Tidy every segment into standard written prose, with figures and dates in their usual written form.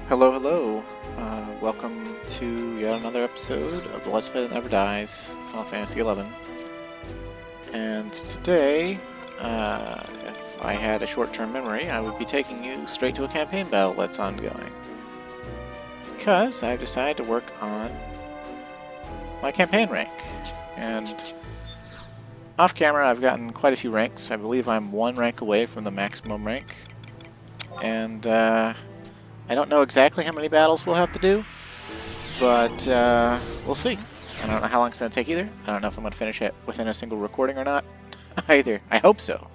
Hello, hello. Welcome to yet another episode of the Let's Play That Never Dies, Final Fantasy XI. And today, if I had a short-term memory, I would be taking you straight to a campaign battle that's ongoing. Because I've decided to work on my campaign rank. And off camera, I've gotten quite a few ranks. I believe I'm one rank away from the maximum rank. And, I don't know exactly how many battles we'll have to do, but we'll see. I don't know how long it's going to take either. I don't know if I'm going to finish it within a single recording or not either. I hope so.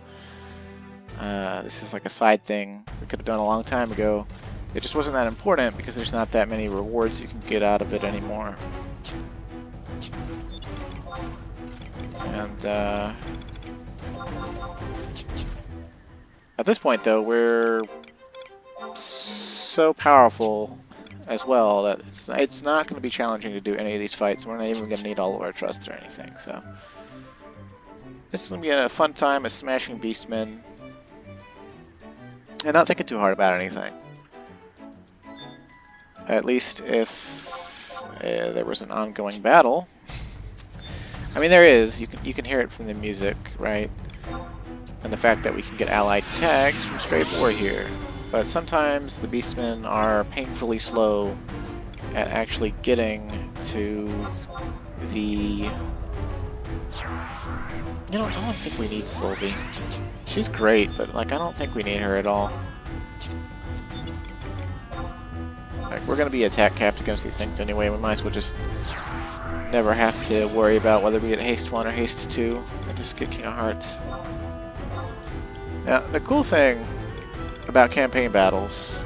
This is like a side thing we could have done a long time ago. It just wasn't that important because there's not that many rewards you can get out of it anymore. And at this point though, we're so powerful as well that it's not going to be challenging to do any of these fights. We're not even going to need all of our trust or anything, so this is going to be a fun time as smashing beastmen and not thinking too hard about anything. At least if there was an ongoing battle. I mean, there is. You can hear it from the music, right? And the fact that we can get allied tags from straight war here. But sometimes the beastmen are painfully slow at actually getting to the... You know, I don't think we need Sylvie. She's great, but like I don't think we need her at all. Like, we're gonna be attack capped against these things anyway. We might as well just never have to worry about whether we get haste 1 or haste 2 and just get King of Hearts. Now, the cool thing about campaign battles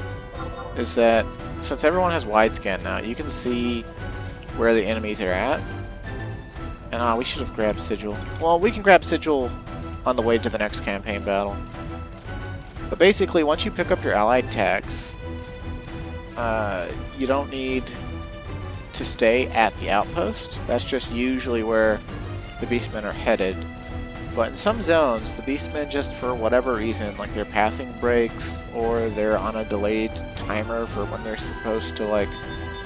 is that since everyone has widescan now, you can see where the enemies are at. And we should have grabbed Sigil. Well, we can grab Sigil on the way to the next campaign battle. But basically, once you pick up your allied tags, you don't need to stay at the outpost. That's just usually where the beastmen are headed. But in some zones, the beastmen just for whatever reason, like their pathing breaks or they're on a delayed timer for when they're supposed to like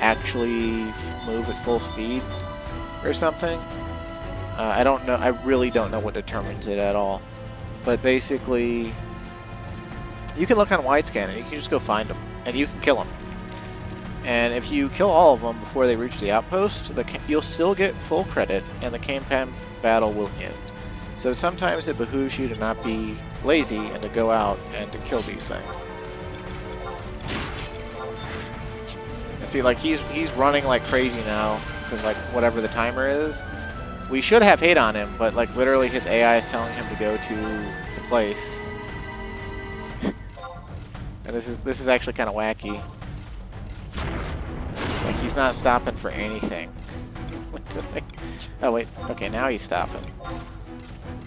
actually move at full speed or something. I don't know. I really don't know what determines it at all. But basically, you can look on widescan and you can just go find them and you can kill them. And if you kill all of them before they reach the outpost, you'll still get full credit and the campaign battle will end. So sometimes it behooves you to not be lazy and to go out and to kill these things. And see, like he's running like crazy now because like whatever the timer is, we should have hate on him, but like literally his AI is telling him to go to the place. And this is actually kind of wacky. Like he's not stopping for anything. What the heck? Oh wait, okay, now he's stopping.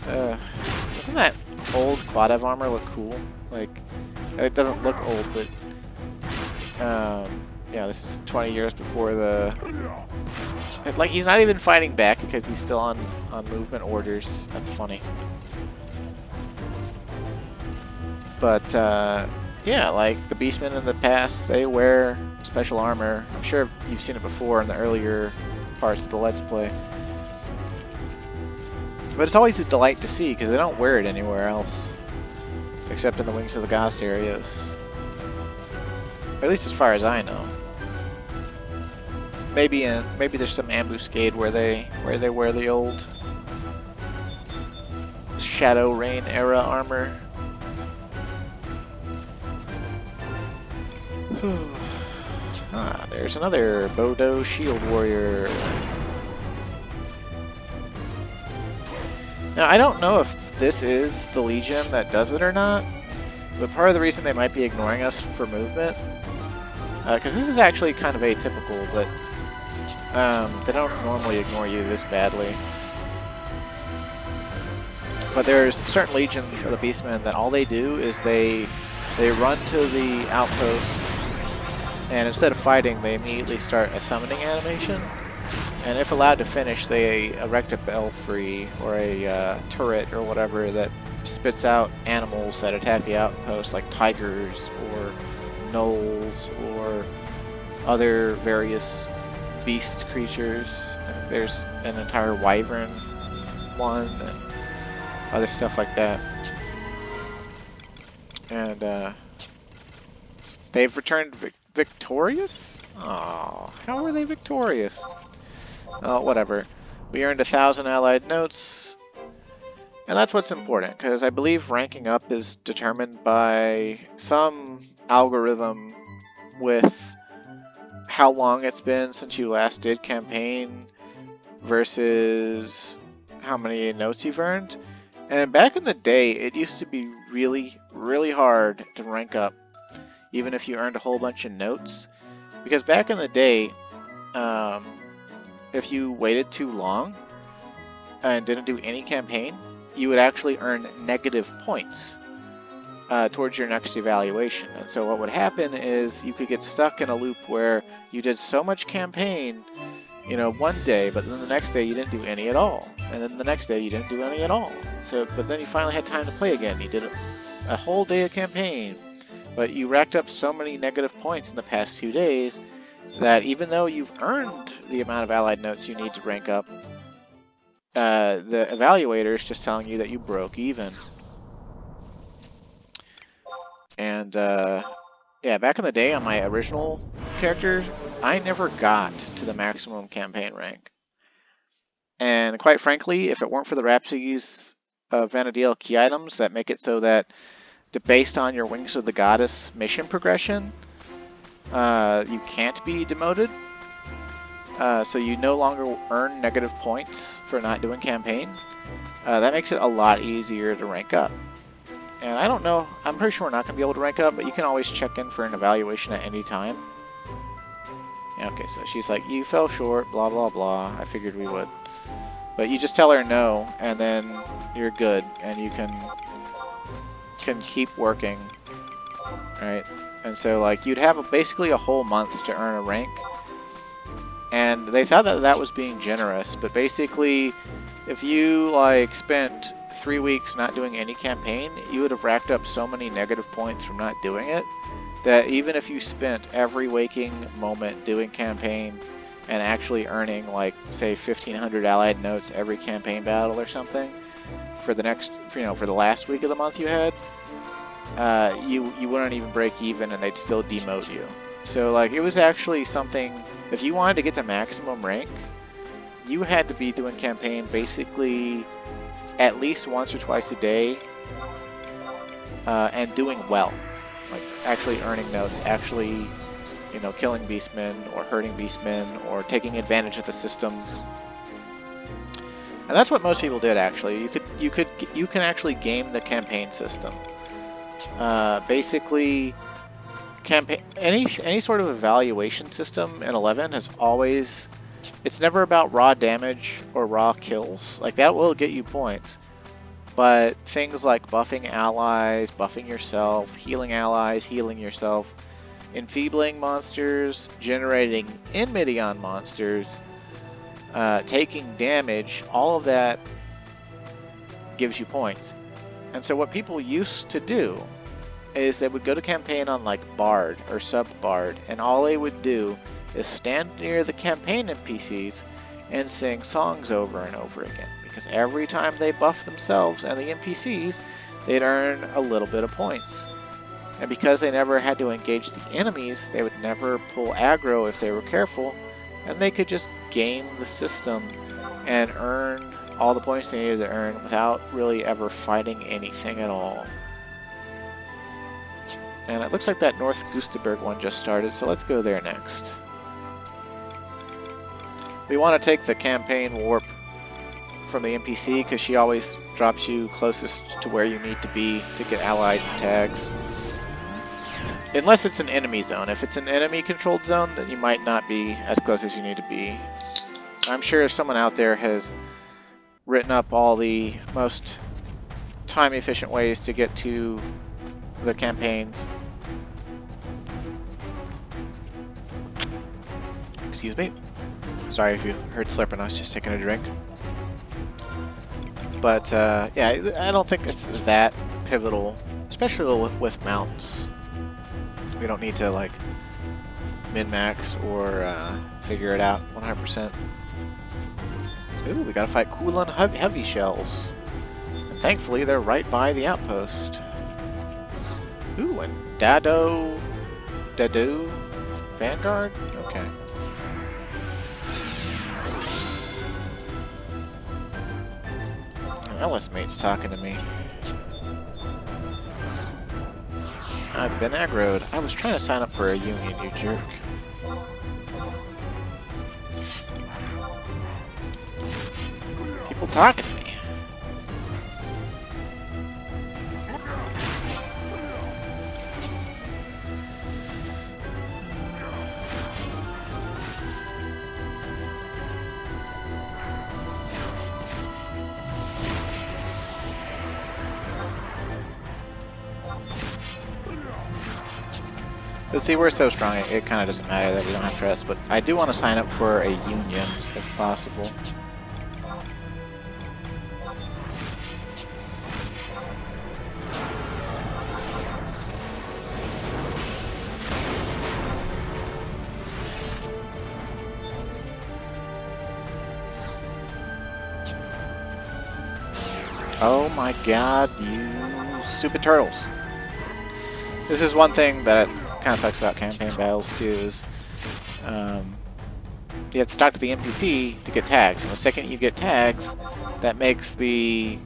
Doesn't that old Quadev armor look cool? Like, it doesn't look old, but yeah, this is 20 years before the... Like, he's not even fighting back because he's still on movement orders. That's funny. But, yeah, like, the beastmen in the past, they wear special armor. I'm sure you've seen it before in the earlier parts of the Let's Play. But it's always a delight to see because they don't wear it anywhere else, except in the Wings of the Gods areas. Or at least as far as I know. Maybe there's some ambuscade where they wear the old Shadow Rain era armor. There's another Bodo Shield Warrior. Now, I don't know if this is the Legion that does it or not, but part of the reason they might be ignoring us for movement, because this is actually kind of atypical, but they don't normally ignore you this badly. But there's certain Legions of the Beastmen that all they do is they run to the outpost, and instead of fighting, they immediately start a summoning animation. And if allowed to finish, they erect a belfry or a turret or whatever that spits out animals that attack the outpost, like tigers or gnolls or other various beast creatures. There's an entire wyvern one and other stuff like that. And they've returned victorious? Oh, how were they victorious? Oh, whatever. We earned 1,000 allied notes. And that's what's important, because I believe ranking up is determined by some algorithm with how long it's been since you last did campaign versus how many notes you've earned. And back in the day, it used to be really, really hard to rank up, even if you earned a whole bunch of notes. Because back in the day, if you waited too long and didn't do any campaign, you would actually earn negative points towards your next evaluation. And so what would happen is you could get stuck in a loop where you did so much campaign, you know, one day, but then the next day you didn't do any at all. And then the next day you didn't do any at all. So, but then you finally had time to play again. You did a whole day of campaign, but you racked up so many negative points in the past 2 days that even though you've earned the amount of allied notes you need to rank up, the evaluator is just telling you that you broke even. And yeah, back in the day on my original character, I never got to the maximum campaign rank. And quite frankly, if it weren't for the Rhapsodies of Vana'diel key items that make it so that based on your Wings of the Goddess mission progression, you can't be demoted. So you no longer earn negative points for not doing campaign. That makes it a lot easier to rank up. And I don't know, I'm pretty sure we're not going to be able to rank up, but you can always check in for an evaluation at any time. Yeah, okay, so she's like, you fell short, blah, blah, blah. I figured we would. But you just tell her no, and then you're good, and you can keep working, right? And so, like, you'd have basically a whole month to earn a rank. And they thought that that was being generous, but basically, if you, like, spent 3 weeks not doing any campaign, you would have racked up so many negative points from not doing it, that even if you spent every waking moment doing campaign and actually earning, like, say, 1,500 allied notes every campaign battle or something, for the next, you know, for the last week of the month you had, you wouldn't even break even and they'd still demote you. So, like, it was actually something, if you wanted to get to maximum rank, you had to be doing campaign basically at least once or twice a day, and doing well. Like, actually earning notes, actually, you know, killing beastmen, or hurting beastmen, or taking advantage of the system. And that's what most people did, actually. You can actually game the campaign system. Basically, any sort of evaluation system in 11 has always, it's never about raw damage or raw kills. Like, that will get you points. But things like buffing allies, buffing yourself, healing allies, healing yourself, enfeebling monsters, generating Enmedion monsters, taking damage, all of that gives you points. And so what people used to do is they would go to campaign on, like, Bard or Sub-Bard, and all they would do is stand near the campaign NPCs and sing songs over and over again. Because every time they buff themselves and the NPCs, they'd earn a little bit of points. And because they never had to engage the enemies, they would never pull aggro if they were careful, and they could just game the system and earn all the points they needed to earn without really ever fighting anything at all. And it looks like that North Gustaberg one just started, so let's go there next. We want to take the campaign warp from the NPC because she always drops you closest to where you need to be to get allied tags. Unless it's an enemy zone. If it's an enemy controlled zone, then you might not be as close as you need to be. I'm sure someone out there has written up all the most time efficient ways to get to the campaigns. Excuse me. Sorry if you heard slurping, I was just taking a drink. But yeah, I don't think it's that pivotal, especially with mounts. We don't need to, like, min-max or figure it out 100%. Ooh, we gotta fight Kulan heavy shells. And thankfully, they're right by the outpost. Ooh, and Dado Vanguard? Okay. LS mate's talking to me. I've been aggroed. I was trying to sign up for a union, you jerk. People talking to me. But see, we're so strong, it kind of doesn't matter that we don't have trust, but I do want to sign up for a union, if possible. Oh my god, you stupid turtles. This is one thing that kind of sucks about campaign battles too, is you have to talk to the NPC to get tags, and the second you get tags, that makes the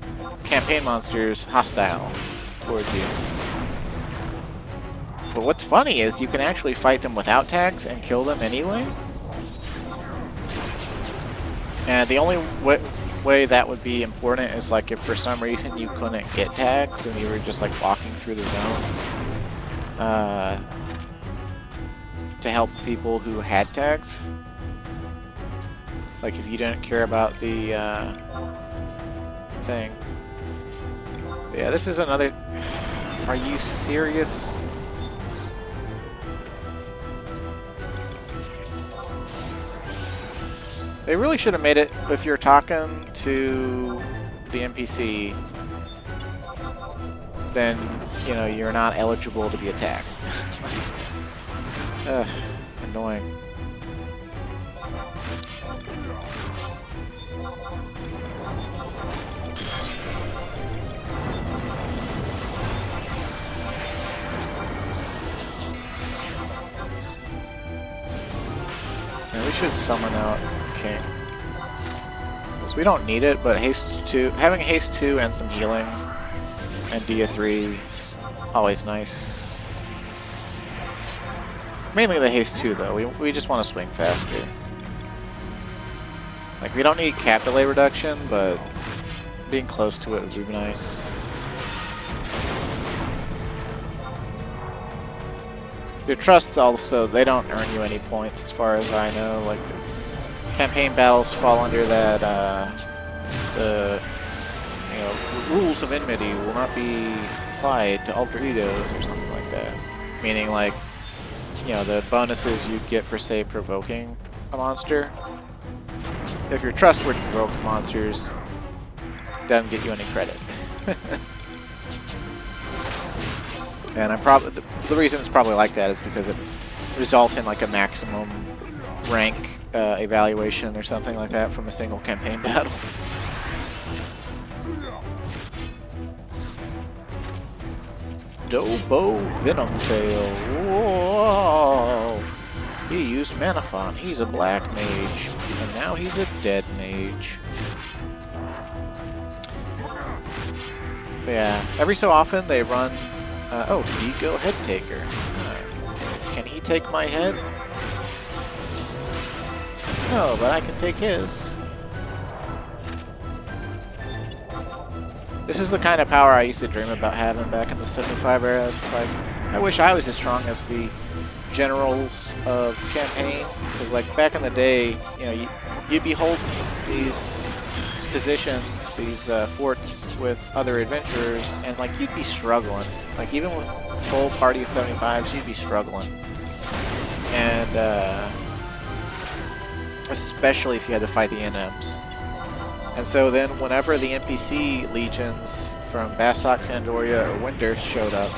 campaign monsters hostile towards you. But what's funny is you can actually fight them without tags and kill them anyway. And the only way that would be important is like if for some reason you couldn't get tags and you were just like walking through the zone. To help people who had tags. Like if you didn't care about the thing. But yeah, this is another... Are you serious? They really should have made it if you're talking to the NPC, then, you know, you're not eligible to be attacked. Ugh, annoying. Yeah, we should summon out King. Because we don't need it, but haste 2, having haste 2 and some healing and Dia 3 is always nice. Mainly the haste 2 though, we just want to swing faster. Like we don't need cap delay reduction, but being close to it would be nice. Your trusts also, they don't earn you any points as far as I know. Like the campaign battles fall under that the rules of enmity will not be applied to alter egos or something like that. Meaning like, you know, the bonuses you'd get for, say, provoking a monster. If your trust were to provoke monsters, it doesn't get you any credit. And I'm probably the reason it's probably like that is because it results in like a maximum rank evaluation or something like that from a single campaign battle. Dobo Venom Tail. Whoa! He used Manafon. He's a black mage. And now he's a dead mage. But yeah, every so often they run... oh, Vigo Head Taker. Can he take my head? No, but I can take his. This is the kind of power I used to dream about having back in the 75 era. It's like, I wish I was as strong as the generals of campaign. Because like back in the day, you know, you'd be holding these positions, these forts with other adventurers, and like you'd be struggling. Like even with full party of 75s, you'd be struggling. And especially if you had to fight the NMs. And so then whenever the NPC legions from Bastok, Sandoria, or Winder showed up,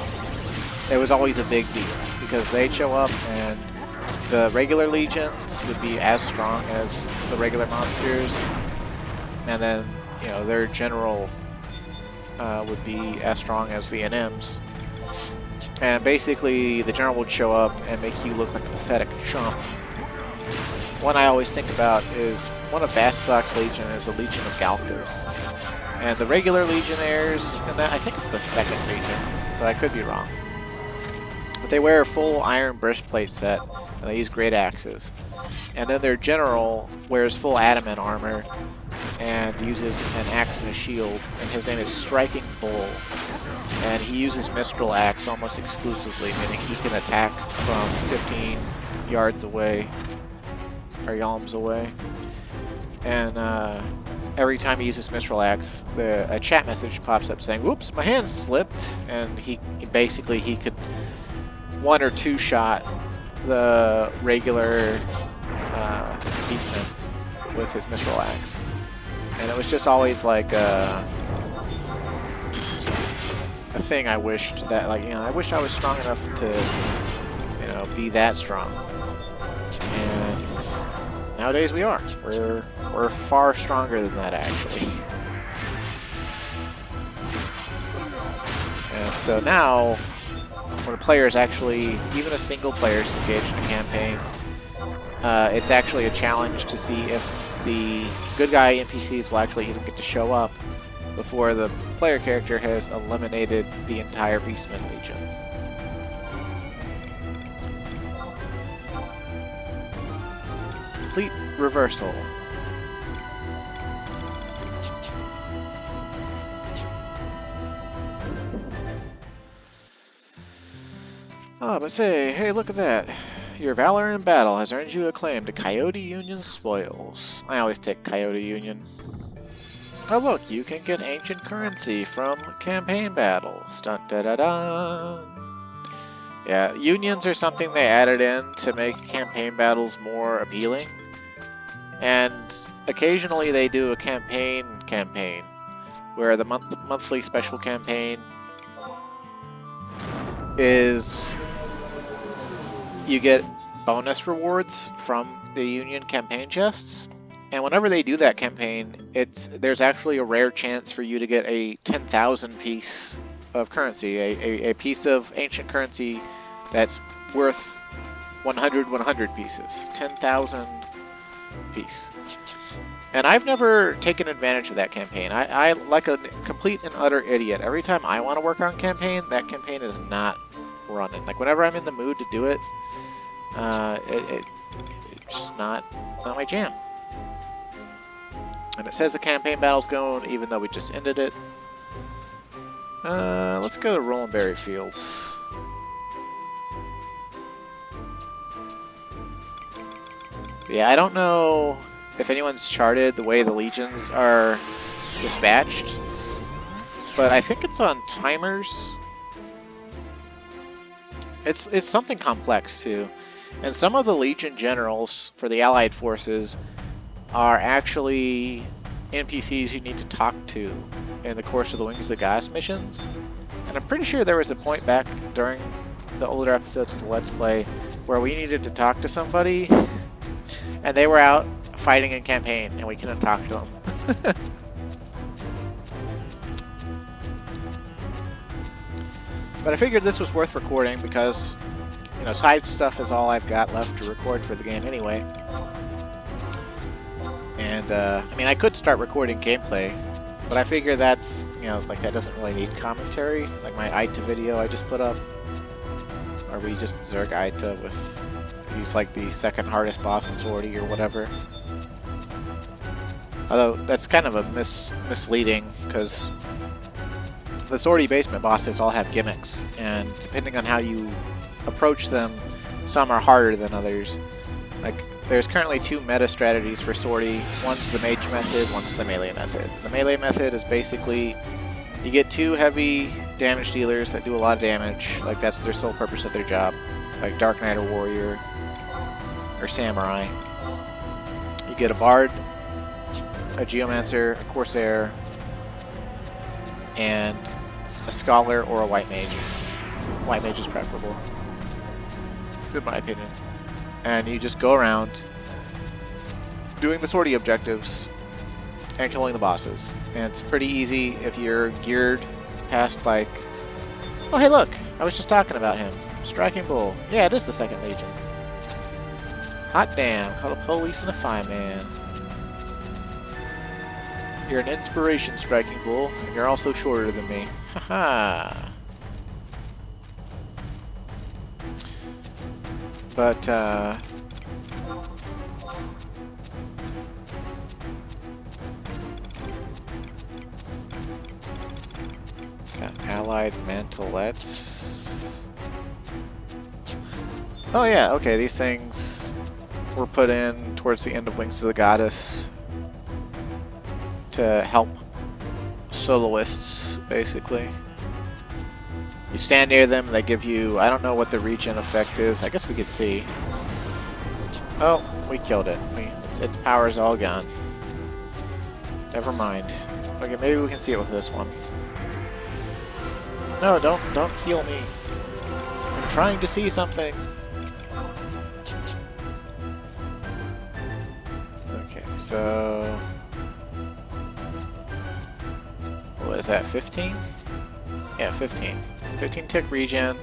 it was always a big deal. Because they'd show up and the regular legions would be as strong as the regular monsters, and then their general would be as strong as the NMs. And basically, the general would show up and make you look like a pathetic chump. One I always think about is one of Bastok's legion is a legion of Galkas. And the regular legionnaires, and that I think it's the second legion, but I could be wrong. But they wear a full iron breastplate set, and they use great axes. And then their general wears full adamant armor and uses an axe and a shield, and his name is Striking Bull. And he uses Mistral Axe almost exclusively, meaning he can attack from 15 yards away, or yalms away. And every time he uses Mistral Axe, a chat message pops up saying, "Whoops, my hand slipped," and he could one or two shot the regular beastman with his Mistral Axe. And it was just always like a thing I wished that, I wish I was strong enough to, be that strong. And nowadays we are. We're far stronger than that, actually. And so now, when a player is actually, even a single player is engaged in a campaign, it's actually a challenge to see if the good guy NPCs will actually even get to show up before the player character has eliminated the entire Beastman Legion. Complete reversal. Ah, but say, hey, look at that. Your valor in battle has earned you a claim to Coyote Union spoils. I always take Coyote Union. Oh look, you can get ancient currency from campaign battles. Dun da da da. Yeah, unions are something they added in to make campaign battles more appealing. And occasionally they do a campaign, where the monthly special campaign is you get bonus rewards from the Union campaign chests. And whenever they do that campaign, there's actually a rare chance for you to get a 10,000 piece of currency, a piece of ancient currency that's worth 100 pieces, 10,000 piece. And I've never taken advantage of that campaign. I like a complete and utter idiot. Every time I want to work on campaign, that campaign is not running. Like whenever I'm in the mood to do it, it's just not my jam. And it says the campaign battle's going, even though we just ended it. Let's go to Rollenberry Fields. Yeah, I don't know if anyone's charted the way the legions are dispatched, but I think it's on timers. It's something complex too, and some of the legion generals for the allied forces are actually NPCs you need to talk to in the course of the Wings of the Goddess missions. And I'm pretty sure there was a point back during the older episodes of the Let's Play where we needed to talk to somebody and they were out fighting in campaign and we couldn't talk to them. But I figured this was worth recording because, side stuff is all I've got left to record for the game anyway. And, I could start recording gameplay, but I figure that's, that doesn't really need commentary, like my Aita video I just put up, or we just Zerg Aita with, use like the second hardest boss in Sortie or whatever. Although, that's kind of a misleading, because the Sortie basement bosses all have gimmicks, and depending on how you approach them, some are harder than others. Like, there's currently two meta strategies for Sortie. One's the mage method, one's the melee method. The melee method is basically, you get two heavy damage dealers that do a lot of damage, like that's their sole purpose of their job, like Dark Knight or Warrior, or Samurai. You get a Bard, a Geomancer, a Corsair, and a Scholar or a White Mage. White Mage is preferable, in my opinion. and you just go around doing the sortie objectives and killing the bosses. And it's pretty easy if you're geared past, like, oh hey look, I was just talking about him. Striking Bull. Yeah, it is the 2nd Legion. Hot damn, called a police and a fireman. You're an inspiration, Striking Bull, and you're also shorter than me. Haha. But, got allied mantelettes. Oh yeah, okay, these things were put in towards the end of Wings to the Goddess to help soloists, basically. You stand near them, they give you, I don't know what the regen effect is, I guess we could see. Oh, we killed it. Its power's all gone. Never mind. Okay, maybe we can see it with this one. No, don't heal me. I'm trying to see something. Okay, so what is that, 15? Yeah, 15. 15 tick regen,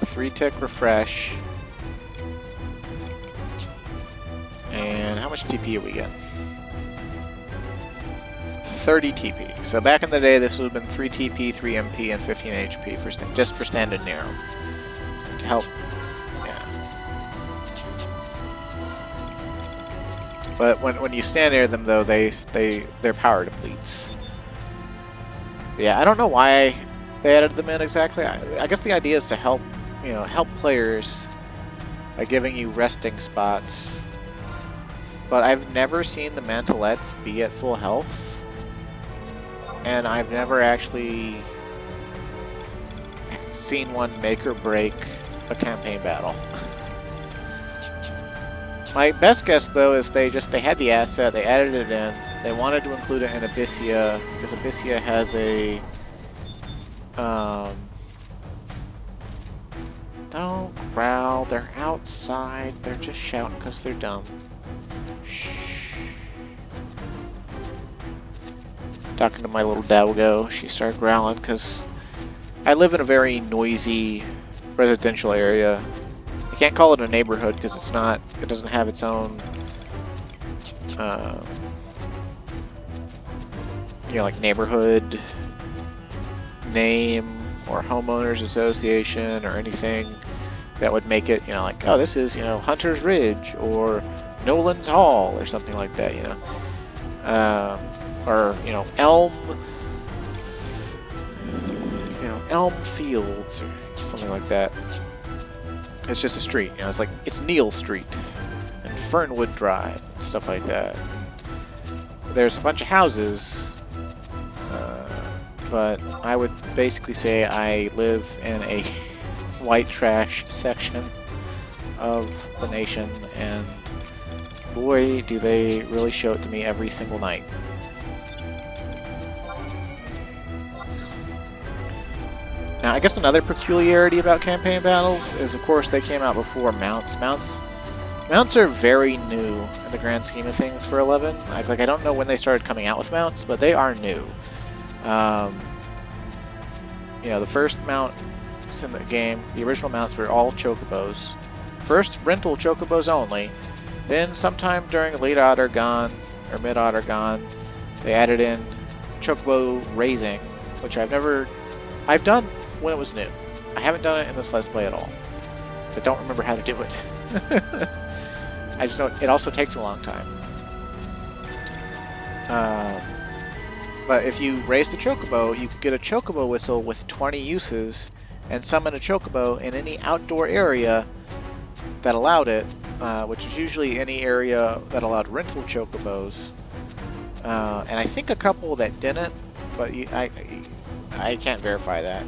3 tick refresh, and how much TP are we getting? 30 TP. So back in the day, this would have been 3 TP, 3 MP, and 15 HP for just for standard Nero to help. Yeah. But when you stand near them, though, their power depletes. Yeah, I don't know why they added them in exactly. I guess the idea is to help, help players by giving you resting spots. But I've never seen the mantelettes be at full health, and I've never actually seen one make or break a campaign battle. My best guess, though, is they had the asset, they added it in, they wanted to include it in Abyssia, because Abyssia has a, don't growl, they're outside, they're just shouting because they're dumb. Shh. Talking to my little doggo, she started growling because I live in a very noisy residential area. I can't call it a neighborhood because it's not, it doesn't have its own, like neighborhood name or homeowners association or anything that would make it, like, oh, this is, Hunter's Ridge or Nolan's Hall or something like that, or, Elm, Elm Fields or something like that. It's just a street, it's like, it's Neal Street and Fernwood Drive and stuff like that. There's a bunch of houses, but I would basically say I live in a white trash section of the nation, and boy, do they really show it to me every single night. Now, I guess another peculiarity about campaign battles is, of course, they came out before mounts. Mounts are very new in the grand scheme of things for 11. I don't know when they started coming out with mounts, but they are new. The first mounts in the game, the original mounts were all chocobos. First, rental chocobos only. Then, sometime during late Ottergon or mid Ottergon, they added in chocobo raising, which I've done when it was new. I haven't done it in this Let's Play at all, so I don't remember how to do it. I just know it also takes a long time. But if you raise the chocobo, you can get a chocobo whistle with 20 uses and summon a chocobo in any outdoor area that allowed it, which is usually any area that allowed rental chocobos. And I think a couple that didn't, but I can't verify that.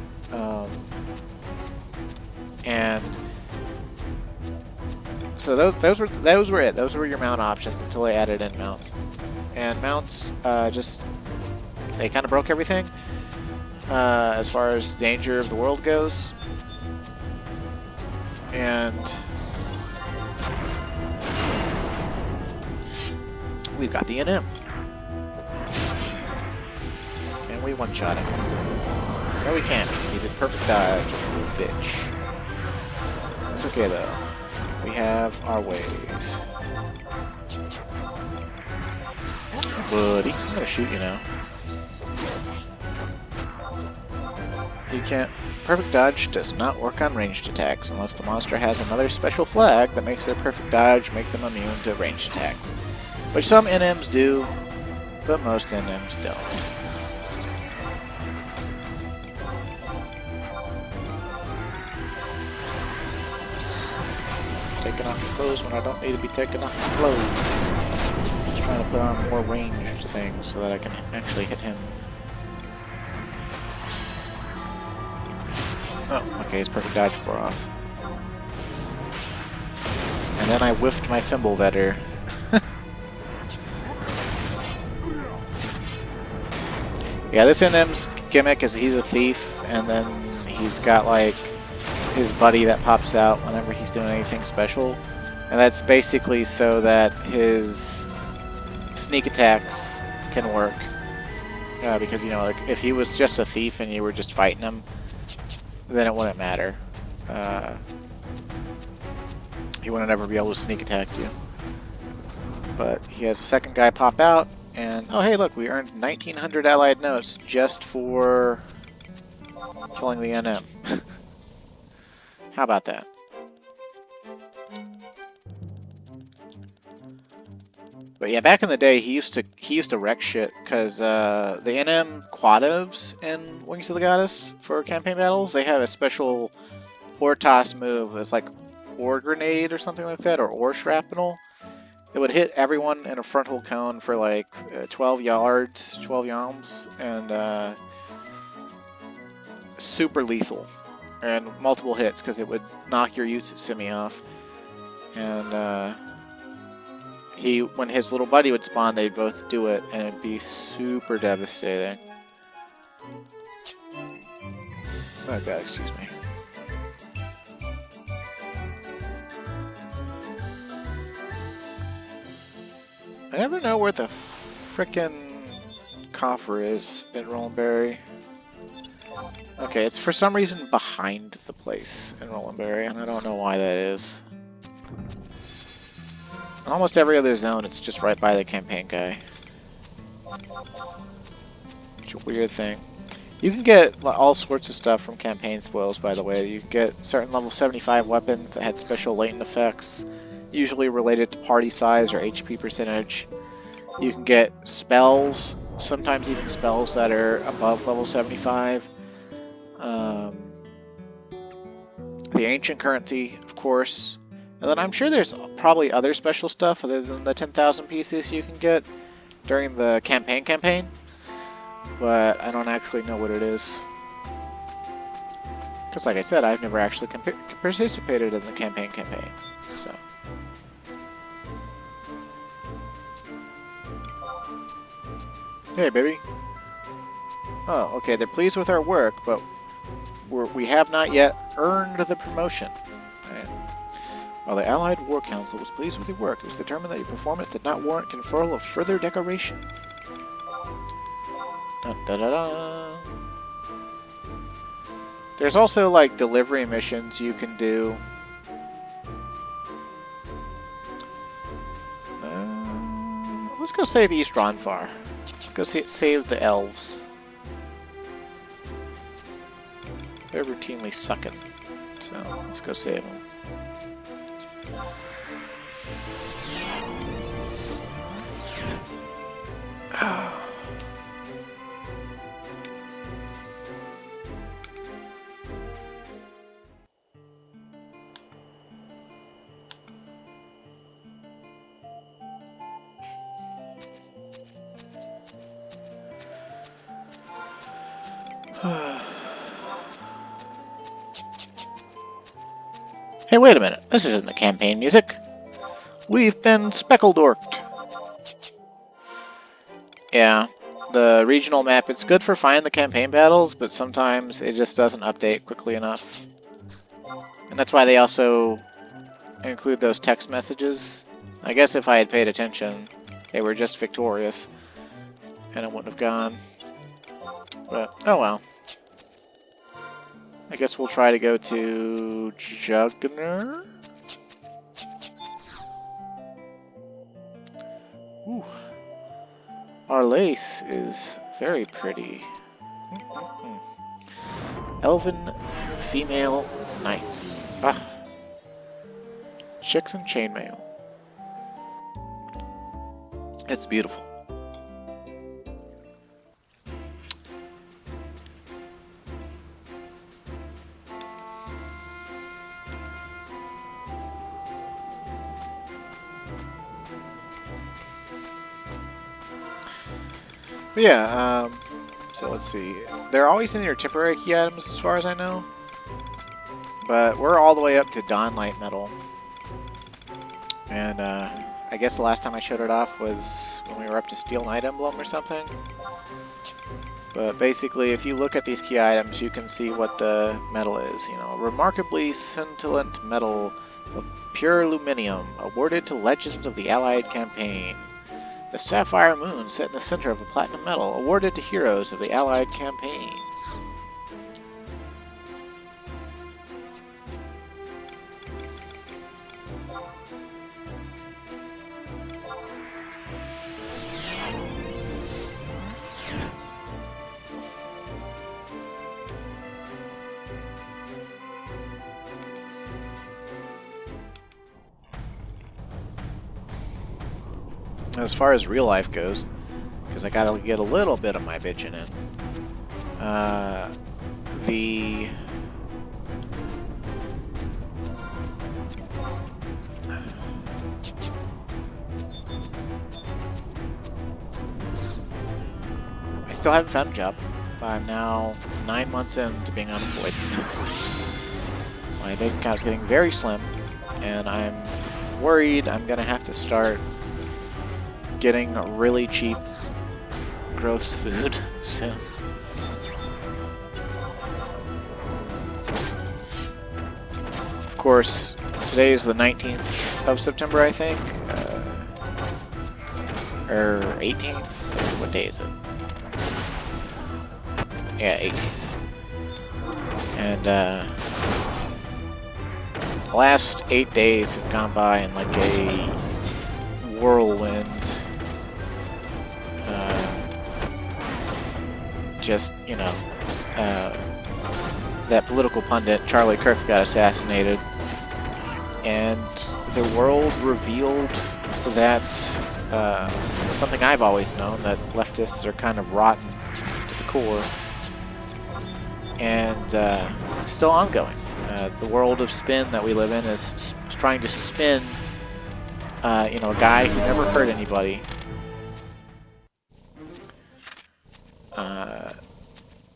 And so those were it. Those were your mount options until they added in mounts. And mounts they kind of broke everything as far as danger of the world goes. And we've got the NM. And we one-shot him. No, we can't. He did perfect dodge. Bitch. It's okay, though. We have our ways. Buddy, I'm gonna shoot you now. You can't. Perfect dodge does not work on ranged attacks unless the monster has another special flag that makes their perfect dodge make them immune to ranged attacks. Which some NMs do, but most NMs don't. Taking off my clothes when I don't need to be taking off my clothes. Just trying to put on more ranged things so that I can actually hit him. Oh, okay, his perfect dodge wore off. And then I whiffed my Fimble Vetter. Yeah, this NM's gimmick is he's a thief, and then he's got like his buddy that pops out whenever he's doing anything special. And that's basically so that his sneak attacks can work. Because, you know, like if he was just a thief and you were just fighting him, then it wouldn't matter. He wouldn't ever be able to sneak attack you. But he has a second guy pop out, and oh hey look, we earned 1900 allied notes just for killing the NM. How about that? But yeah, back in the day, he used to wreck shit because the NM quadivs in Wings of the Goddess for campaign battles, they have a special ore toss move that's like ore grenade or something like that, or ore shrapnel. It would hit everyone in a frontal cone for like 12 yards, 12 yalms, and super lethal. And multiple hits because it would knock your Yutsumi off. And when his little buddy would spawn, they'd both do it, and it'd be super devastating. Oh god, excuse me. I never know where the frickin' coffer is in Rollenberry. Okay, it's for some reason behind the place in Rollenberry, and I don't know why that is. In almost every other zone, it's just right by the campaign guy. It's a weird thing. You can get all sorts of stuff from campaign spoils, by the way. You can get certain level 75 weapons that had special latent effects, usually related to party size or HP percentage. You can get spells, sometimes even spells that are above level 75. The ancient currency, of course. And then I'm sure there's probably other special stuff other than the 10,000 pieces you can get during the campaign. But I don't actually know what it is. Because like I said, I've never actually participated in the campaign. So. Hey, baby. Oh, okay, they're pleased with our work, but we have not yet earned the promotion. Right. While the Allied War Council was pleased with your work, it was determined that your performance did not warrant conferral of further decoration. Dun, da, da, da. There's also like delivery missions you can do. Let's go save East Ronfar. Let's go save the elves. They're routinely sucking, so let's go save them. Hey, wait a minute. This isn't the campaign music. We've been speckle-dorked. Yeah, the regional map, it's good for finding the campaign battles, but sometimes it just doesn't update quickly enough. And that's why they also include those text messages. I guess if I had paid attention, hey, we're just victorious, and it wouldn't have gone. But, oh well. I guess we'll try to go to Juggner. Ooh. Our lace is very pretty. Elven female knights. Ah. Chicks in chainmail. It's beautiful. But yeah, so let's see. They're always in your temporary key items as far as I know. But we're all the way up to Dawn Light Metal. And I guess the last time I showed it off was when we were up to Steel Knight Emblem or something. But basically, if you look at these key items, you can see what the metal is. You know, remarkably scintillant metal of pure aluminium, awarded to legends of the Allied campaign. The Sapphire Moon set in the center of a platinum medal, awarded to heroes of the Allied campaign. As far as real life goes, because I gotta get a little bit of my bitching in, I still haven't found a job. I'm now 9 months into being unemployed. My bank account is getting very slim, and I'm worried I'm gonna have to start getting really cheap gross food soon. Of course, today is the 19th of September, I think, or 18th. What day is it? Yeah, 18th. And the last 8 days have gone by in like a whirlwind. Just, you know, that political pundit Charlie Kirk got assassinated, and the world revealed that something I've always known, that leftists are kind of rotten to the core, and still ongoing. The world of spin that we live in is trying to spin, you know, a guy who never hurt anybody.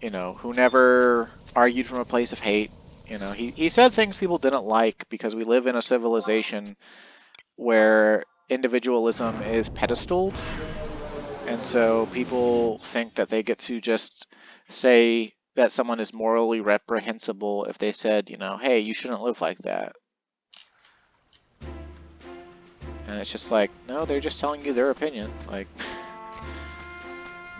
You know, who never argued from a place of hate. You know, he said things people didn't like because we live in a civilization where individualism is pedestaled. And so people think that they get to just say that someone is morally reprehensible if they said, you know, hey, you shouldn't live like that. And it's just like, no, they're just telling you their opinion. Like,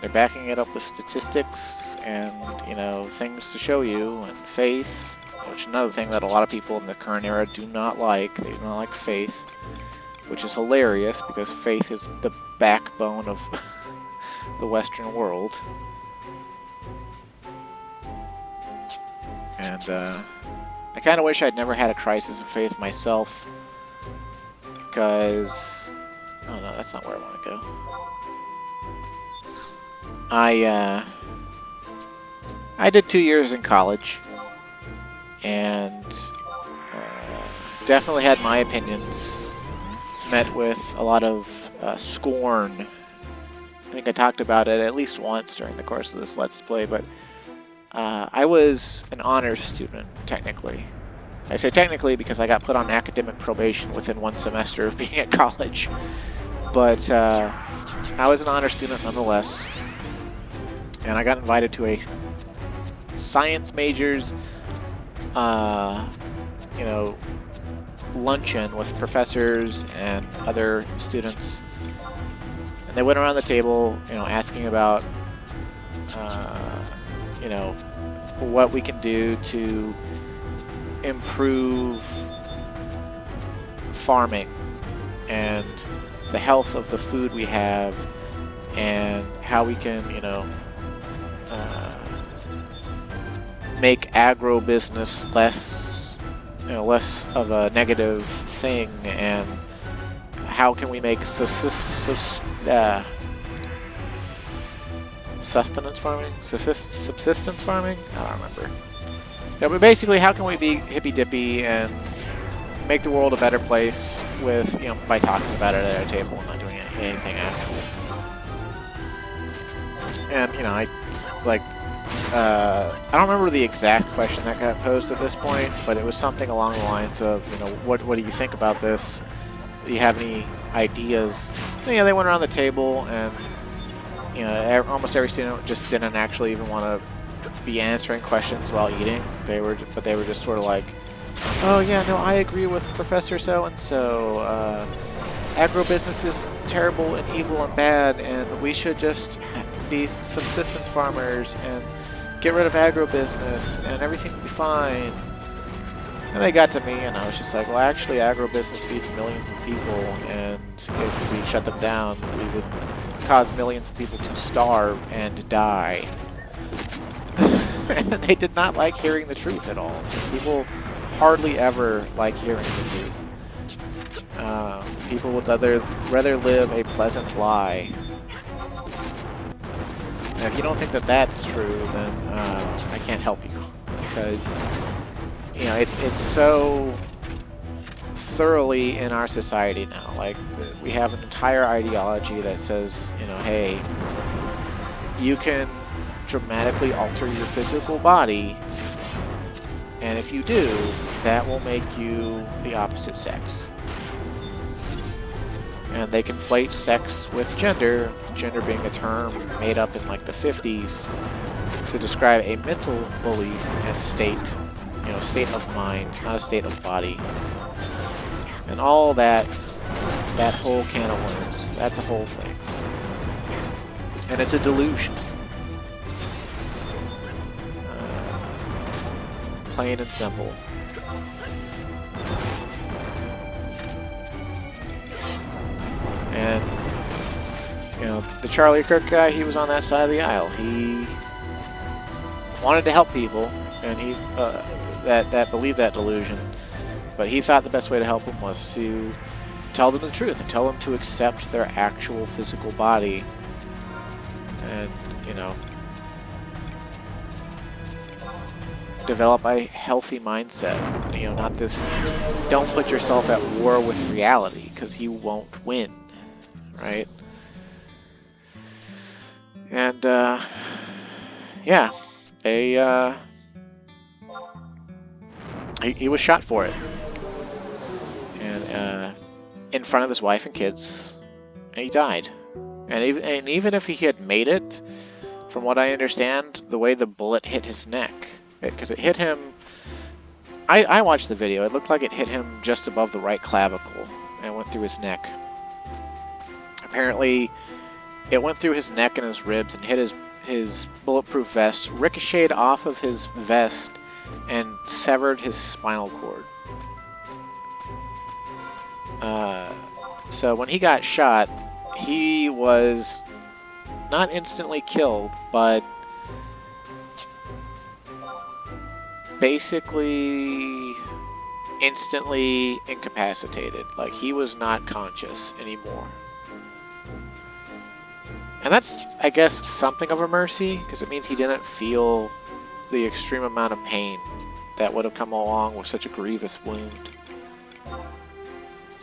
they're backing it up with statistics and, you know, things to show you, and faith, which is another thing that a lot of people in the current era do not like. They do not like faith, which is hilarious because faith is the backbone of the Western world. And I kind of wish I'd never had a crisis of faith myself, because, oh no, that's not where I want to go. I did 2 years in college, and definitely had my opinions met with a lot of scorn. I think I talked about it at least once during the course of this Let's Play, but I was an honors student, technically. I say technically because I got put on academic probation within 1 semester of being at college. But I was an honors student nonetheless. And I got invited to a science majors, you know, luncheon with professors and other students. And they went around the table, asking about, what we can do to improve farming and the health of the food we have, and how we can, make agro-business less of a negative thing, and how can we make sustenance farming? Subsistence farming? I don't remember. Yeah, but basically, how can we be hippy-dippy and make the world a better place with, by talking about it at our table and not doing anything afterwards. And, I don't remember the exact question that got posed at this point, but it was something along the lines of, what do you think about this? Do you have any ideas? And, they went around the table, and, almost every student just didn't actually even want to be answering questions while eating. They were just sort of like, oh yeah, no, I agree with Professor so-and-so. Agribusiness is terrible and evil and bad, and we should just be subsistence farmers and get rid of agribusiness and everything will be fine. And they got to me, and I was just like, well, actually, agribusiness feeds millions of people, and if we shut them down, we would cause millions of people to starve and die. And they did not like hearing the truth at all. People hardly ever like hearing the truth. People would rather live a pleasant lie. And if you don't think that that's true, then I can't help you, because it's so thoroughly in our society now. Like, we have an entire ideology that says, hey, you can dramatically alter your physical body, and if you do, that will make you the opposite sex. And they conflate sex with gender being a term made up in like the 50s to describe a mental belief and state, state of mind, not a state of body. And all that whole can of worms, that's a whole thing. And it's a delusion. Plain and simple. And, the Charlie Kirk guy, he was on that side of the aisle. He wanted to help people, and he that believed that delusion, but he thought the best way to help them was to tell them the truth and tell them to accept their actual physical body, and, develop a healthy mindset. Not this, don't put yourself at war with reality, because you won't win, right? And, yeah, he was shot for it. And, in front of his wife and kids, and he died. And even if he had made it, from what I understand, the way the bullet hit his neck, because it hit him, I watched the video, it looked like it hit him just above the right clavicle and went through his neck. Apparently, it went through his neck and his ribs and hit his bulletproof vest, ricocheted off of his vest, and severed his spinal cord. So when he got shot, he was not instantly killed, but basically instantly incapacitated. Like, he was not conscious anymore. And that's, I guess, something of a mercy, because it means he didn't feel the extreme amount of pain that would have come along with such a grievous wound.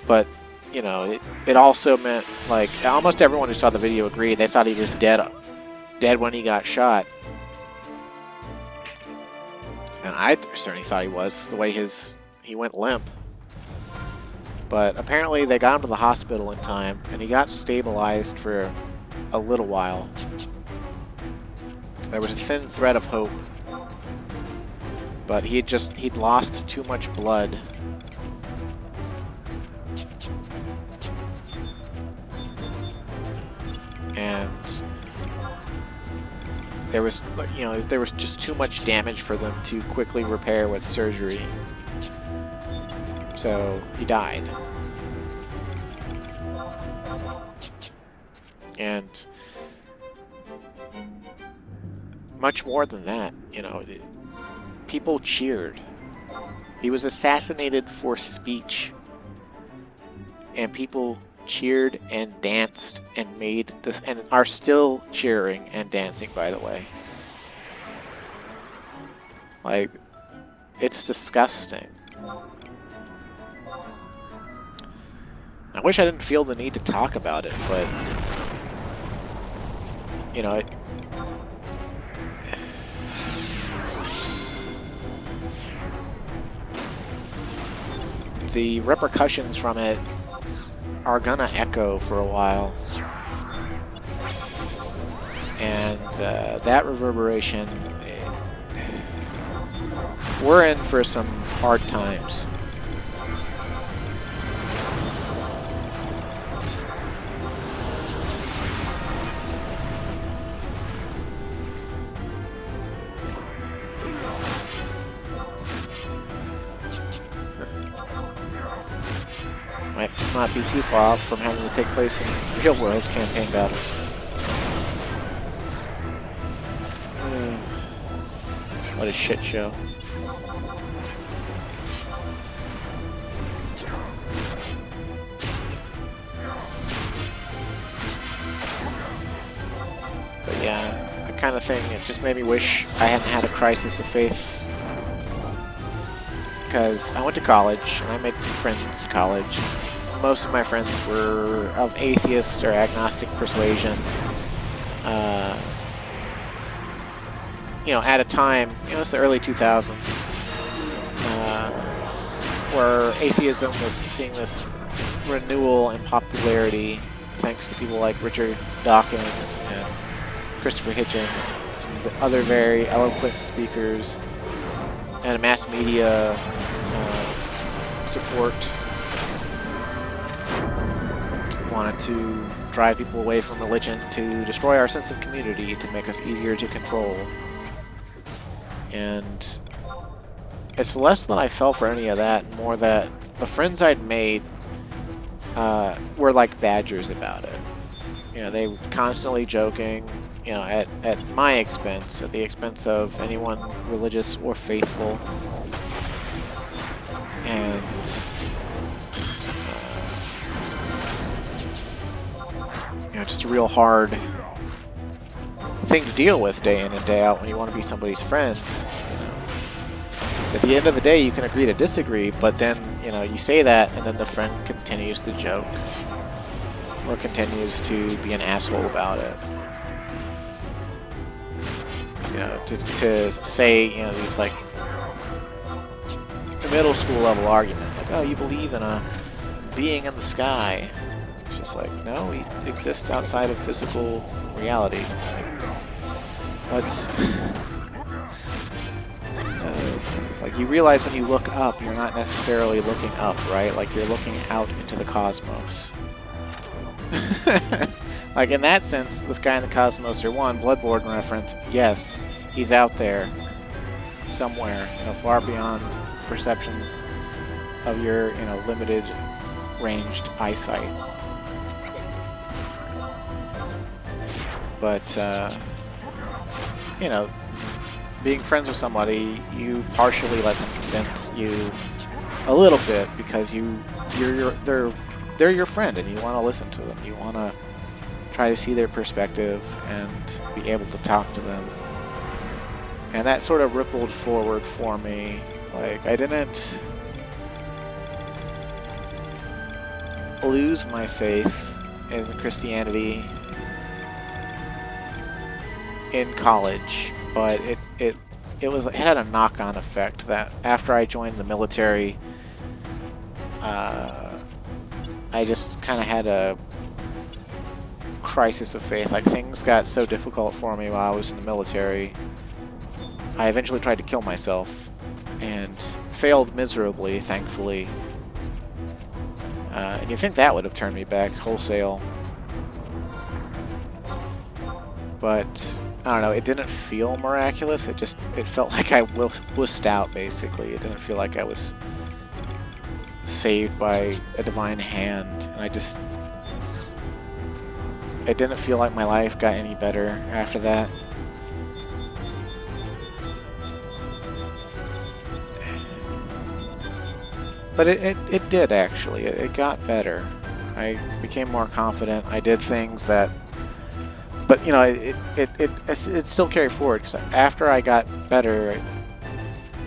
But, it also meant, like, almost everyone who saw the video agreed. They thought he was dead when he got shot. And I certainly thought he was, the way he went limp. But apparently they got him to the hospital in time, and he got stabilized for a little while. There was a thin thread of hope, but he'd lost too much blood. there was, you know, there was just too much damage for them to quickly repair with surgery. So he died. And much more than that, you know, people cheered. He was assassinated for speech. And people cheered and danced and made this, and are still cheering and dancing, by the way. Like, it's disgusting. I wish I didn't feel the need to talk about it, but, you know, the repercussions from it are gonna echo for a while. And that reverberation, we're in for some hard times. Might not be too far off from having to take place in real world campaign battles. What a shit show. But yeah, the kind of thing, it just made me wish I hadn't had a crisis of faith. Because I went to college, and I made friends in college. Most of my friends were of atheist or agnostic persuasion. You know, at a time, you know, it's the early 2000s, where atheism was seeing this renewal in popularity thanks to people like Richard Dawkins and Christopher Hitchens, some of the other very eloquent speakers, and mass media support. Wanted to drive people away from religion to destroy our sense of community to make us easier to control. And it's less that I fell for any of that, more that the friends I'd made were like badgers about it. You know, they were constantly joking, you know, at my expense, at the expense of anyone religious or faithful. And you know, just a real hard thing to deal with day in and day out when you want to be somebody's friend. At the end of the day, you can agree to disagree, but then, you know, you say that, and then the friend continues to joke, or continues to be an asshole about it. You know, to say, you know, these, like, middle school level arguments, like, oh, you believe in a being in the sky. It's just like, no, he exists outside of physical reality. Like, you realize when you look up, you're not necessarily looking up, right? Like, you're looking out into the cosmos. Like, in that sense, this guy in the cosmos, or one, Bloodborne reference, yes, he's out there somewhere, you know, far beyond perception of your, you know, limited ranged eyesight. But, you know, being friends with somebody, you partially let them convince you a little bit because they're your friend and you want to listen to them. You want to try to see their perspective and be able to talk to them. And that sort of rippled forward for me. Like, I didn't lose my faith in Christianity in college, but it had a knock-on effect that after I joined the military, I just kind of had a crisis of faith. Like, things got so difficult for me while I was in the military. I eventually tried to kill myself and failed miserably, thankfully. And you think that would have turned me back wholesale. But I don't know, it didn't feel miraculous. It felt like I wussed out, basically. It didn't feel like I was saved by a divine hand, and it didn't feel like my life got any better after that. But it did, actually. It got better. I became more confident. I did things that... But, you know, it still carried forward, because after I got better,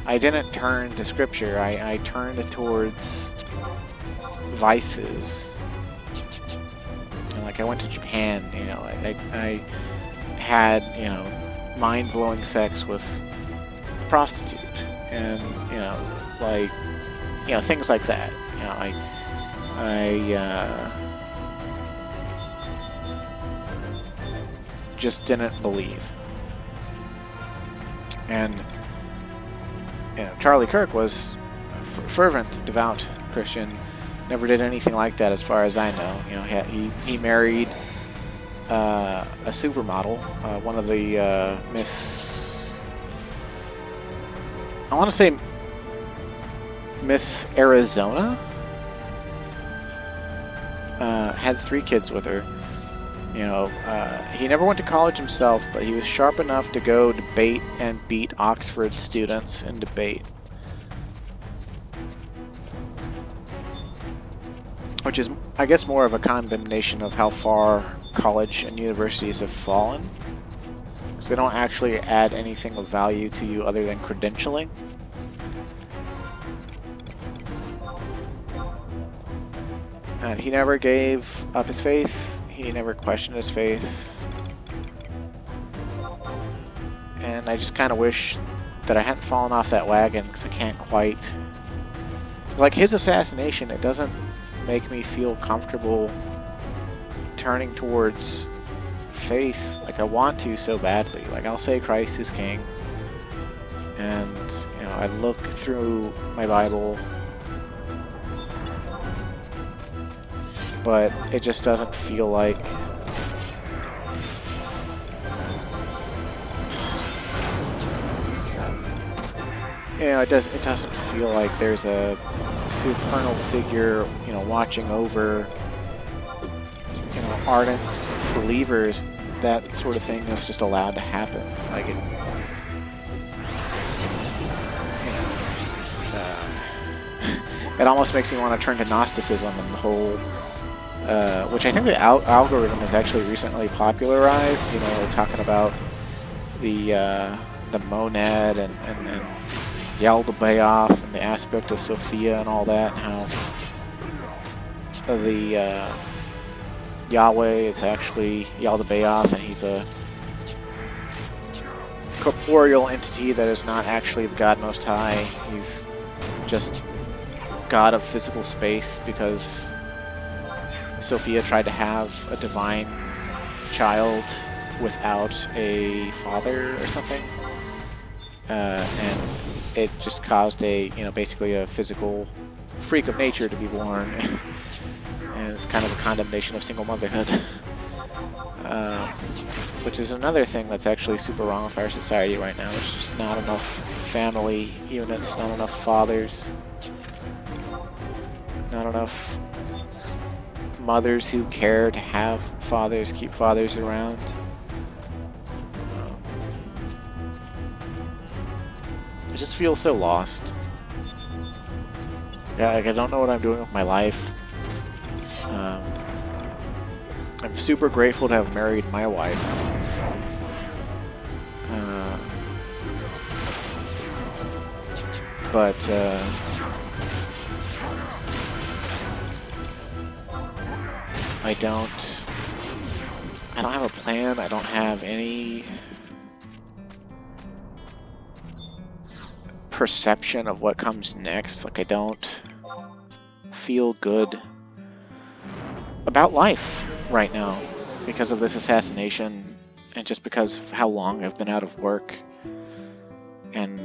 I didn't turn to scripture. I turned towards vices. And, like, I went to Japan, you know, I had, you know, mind-blowing sex with a prostitute. And, you know, like, you know, things like that. You know, I just didn't believe. And, you know, Charlie Kirk was a fervent, devout Christian. Never did anything like that, as far as I know. You know, he married a supermodel, one of the I want to say Miss Arizona. Had 3 kids with her. You know, he never went to college himself, but he was sharp enough to go debate and beat Oxford students in debate. Which is, I guess, more of a condemnation of how far college and universities have fallen. Because they don't actually add anything of value to you other than credentialing. And he never gave up his faith. He never questioned his faith. And I just kind of wish that I hadn't fallen off that wagon, because I can't quite... Like, his assassination, it doesn't make me feel comfortable turning towards faith like I want to so badly. Like, I'll say Christ is king, and, you know, I look through my Bible, but it just doesn't feel like... You know, it doesn't feel like there's a supernal figure, you know, watching over, you know, ardent believers. That sort of thing is just allowed to happen. Like, it, you know, it almost makes me want to turn to Gnosticism and the whole, which I think the algorithm has actually recently popularized. You know, talking about the monad and Yaldabaoth and the aspect of Sophia and all that, and how the Yahweh is actually Yaldabaoth, and he's a corporeal entity that is not actually the God Most High. He's just God of physical space, because Sophia tried to have a divine child without a father or something, and it just caused a, you know, basically a physical freak of nature to be born, and it's kind of a condemnation of single motherhood, which is another thing that's actually super wrong with our society right now. There's just not enough family units, not enough fathers, not enough mothers who care to have fathers, keep fathers around. I just feel so lost. Yeah, like, I don't know what I'm doing with my life. I'm super grateful to have married my wife. But I don't have a plan. I don't have any perception of what comes next. Like, I don't feel good about life right now because of this assassination, and just because of how long I've been out of work. And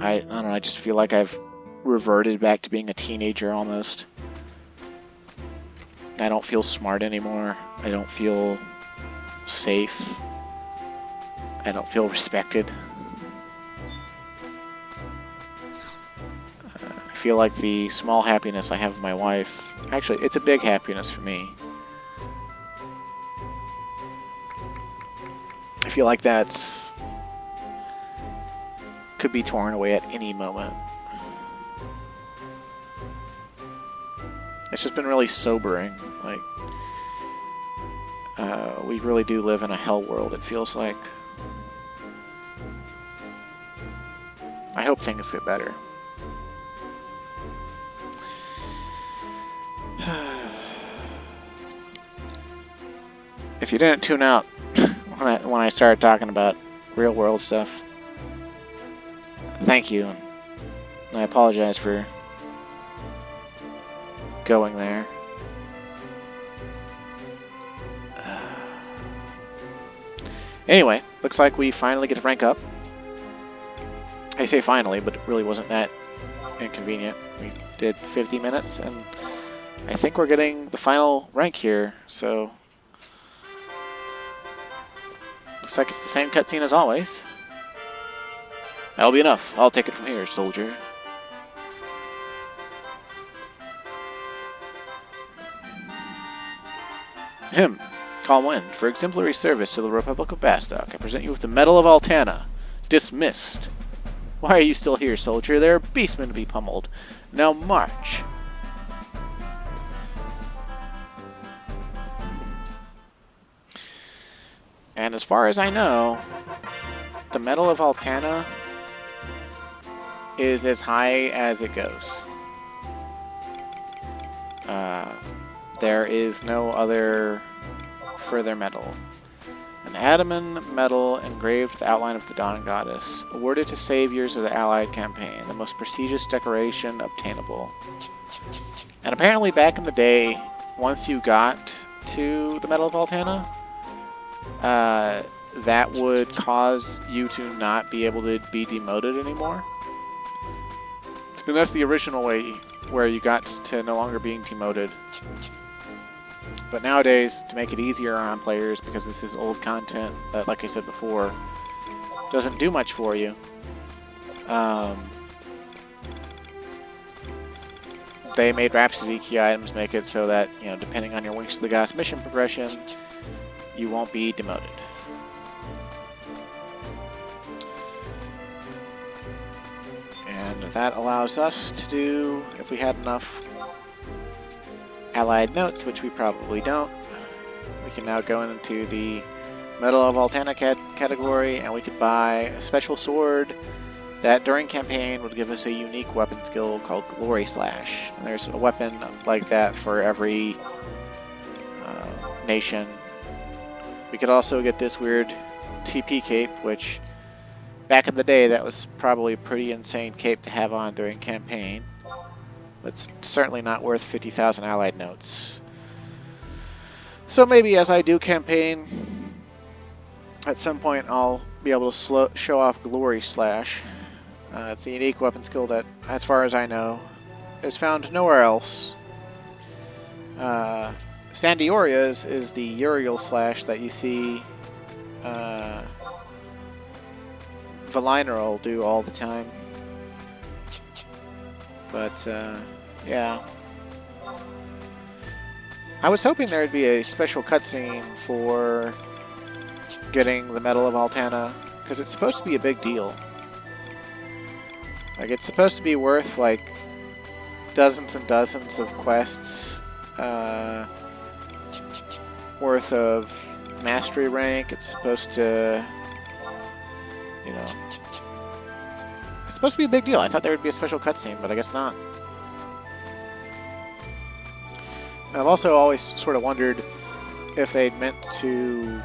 I don't know, I just feel like I've reverted back to being a teenager almost. I don't feel smart anymore. I don't feel safe. I don't feel respected. I feel like the small happiness I have with my wife, actually, it's a big happiness for me. I feel like that's could be torn away at any moment. It's just been really sobering. Like, we really do live in a hell world, it feels like. I hope things get better. If you didn't tune out when I started talking about real world stuff, thank you. I apologize for going there. Anyway, looks like we finally get to rank up. I say finally, but it really wasn't that inconvenient. We did 50 minutes, and I think we're getting the final rank here, so looks like it's the same cutscene as always. That'll be enough. I'll take it from here, soldier. Calm Wind, for exemplary service to the Republic of Bastok, I present you with the Medal of Altana. Dismissed. Why are you still here, soldier? There are beastmen to be pummeled. Now march. And as far as I know, the Medal of Altana is as high as it goes. There is no other further medal. An adamant medal engraved with the outline of the Dawn Goddess, awarded to saviors of the Allied campaign, the most prestigious decoration obtainable. And apparently back in the day, once you got to the Medal of Altana, that would cause you to not be able to be demoted anymore. And that's the original way where you got to no longer being demoted. But nowadays, to make it easier on players, because this is old content that, like I said before, doesn't do much for you, they made Rhapsody key items make it so that, you know, depending on your Wings to the Gods mission progression, you won't be demoted. And that allows us to do, if we had enough allied notes, which we probably don't, we can now go into the Medal of Altana category, and we could buy a special sword that during campaign would give us a unique weapon skill called Glory Slash. And there's a weapon like that for every nation. We could also get this weird TP cape, which back in the day that was probably a pretty insane cape to have on during campaign. It's certainly not worth 50,000 allied notes. So maybe as I do campaign, at some point I'll be able to show off Glory Slash. It's a unique weapon skill that, as far as I know, is found nowhere else. Sandioria's is the Uriel Slash that you see Valinor will do all the time. But, yeah. I was hoping there would be a special cutscene for getting the Medal of Altana, because it's supposed to be a big deal. Like, it's supposed to be worth, like, dozens and dozens of quests, worth of mastery rank. It's supposed to, you know, it's supposed to be a big deal. I thought there would be a special cutscene, but I guess not. I've also always sort of wondered if they'd meant to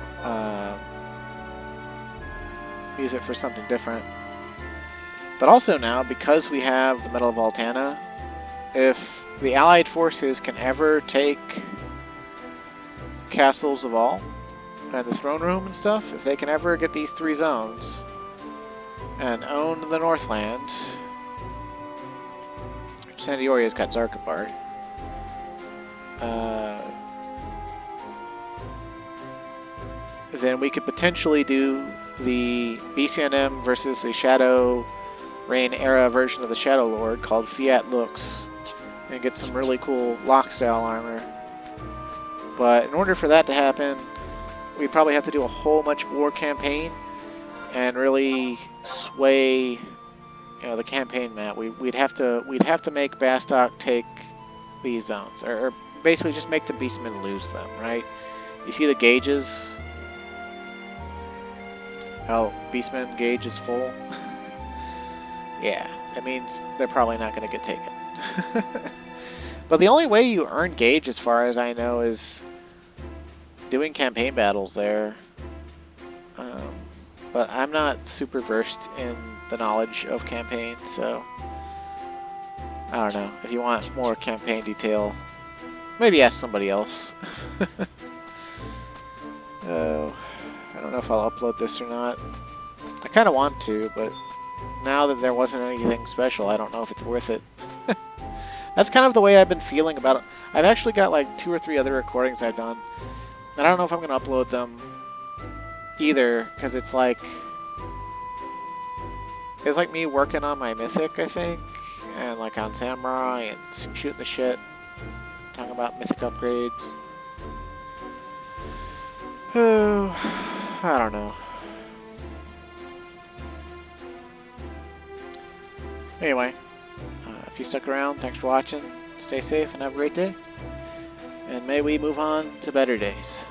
use it for something different. But also now, because we have the Medal of Altana, if the Allied forces can ever take Castles of All and the Throne Room and stuff, if they can ever get these 3 zones and own the Northland, Sandioria's got Zarkapard, then we could potentially do the BCNM versus the Shadow Reign era version of the Shadow Lord called Fiat Lux, and get some really cool lock style armor. But in order for that to happen, we'd probably have to do a whole much war campaign and really sway, the campaign map. We'd have to make Bastok take these zones, or basically just make the Beastmen lose them, right? You see the gauges? How Beastmen gauge is full? Yeah, that means they're probably not going to get taken. But the only way you earn gauge, as far as I know, is doing campaign battles there. But I'm not super versed in the knowledge of campaigns, so I don't know. If you want more campaign detail, maybe ask somebody else. Oh, I don't know if I'll upload this or not. I kind of want to, but now that there wasn't anything special, I don't know if it's worth it. That's kind of the way I've been feeling about it. I've actually got like 2 or 3 other recordings I've done, and I don't know if I'm going to upload them either, because it's like me working on my Mythic, I think, and like on Samurai and shooting the shit, talking about Mythic upgrades. Oh, I don't know. Anyway, if you stuck around, thanks for watching. Stay safe and have a great day. And may we move on to better days.